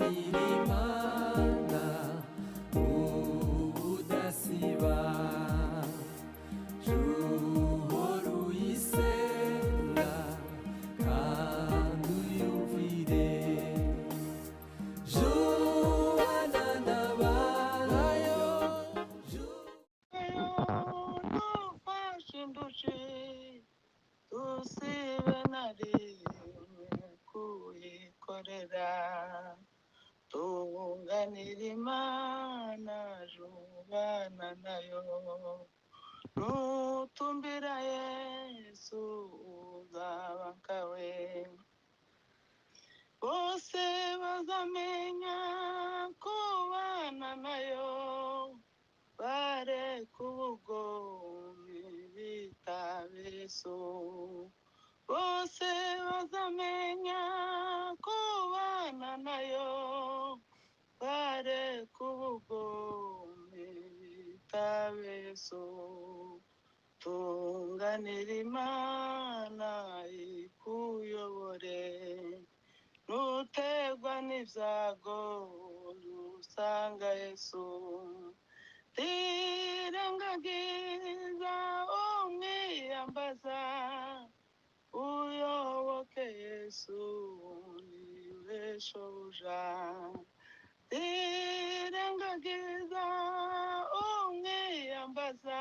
Imana ubudasiba juhora uyisenga kandi uyumvire juhana n'abayo dufashe indushi dusibe na rimwe kuyikorera tunganira Imana jubana nayo nutumbira Yesu uzaba nkawe bose bazamenya kubana nayo bareka ubugome bitaba Yesu bose bazamenya kubana nayo bareka ubugome bitaba Yesu tunganira Imana ikuyobore nutegwa n'ibyago usanga Yesu tirengagiza umwiyambaza uyoboke Yesu niwe shobuja tirengagiza umwiyambaza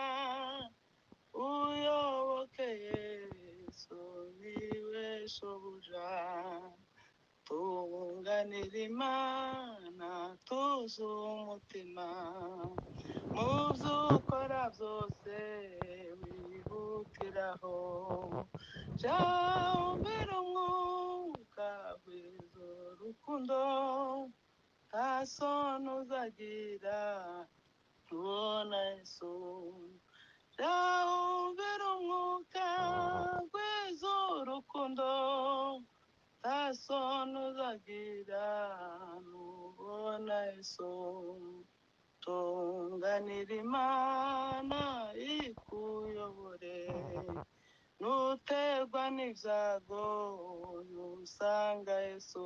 uyoboke Yesu niwe shobuja tunganira Imana tuzi umutima mu byo ukora byose wihutiraho jya umbera umwuka gwiza urukundo nta soni uzagira tubona Yesu jya umbera umwuka gwiza urukundo nta soni uzagira nubona Yesu tunganira Imana ikuyobore nutegwa n'ibyago usanga Yesu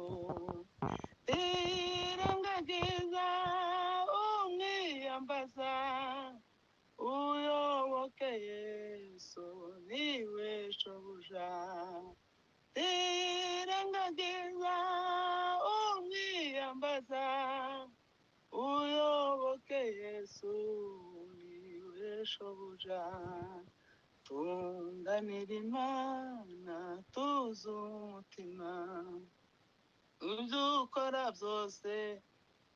tirengagiza umwiyambaza uyoboke Yesu niwe shobuja tirengagiza umwiyambaza uyoboke Yesu niwe shobuja tunganira Imana tuzi umutima ibyo ukora byose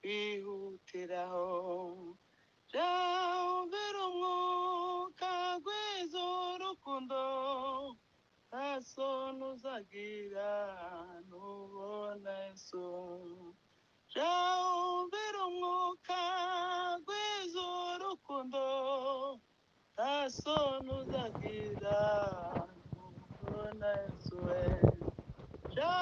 wihutiraho jya umbera umwuka gwiza urukundo nta soni uzagira nubona Yesu jya umbera umwuka gwiza urukundo nta soni uzagira nubona Yesu we jya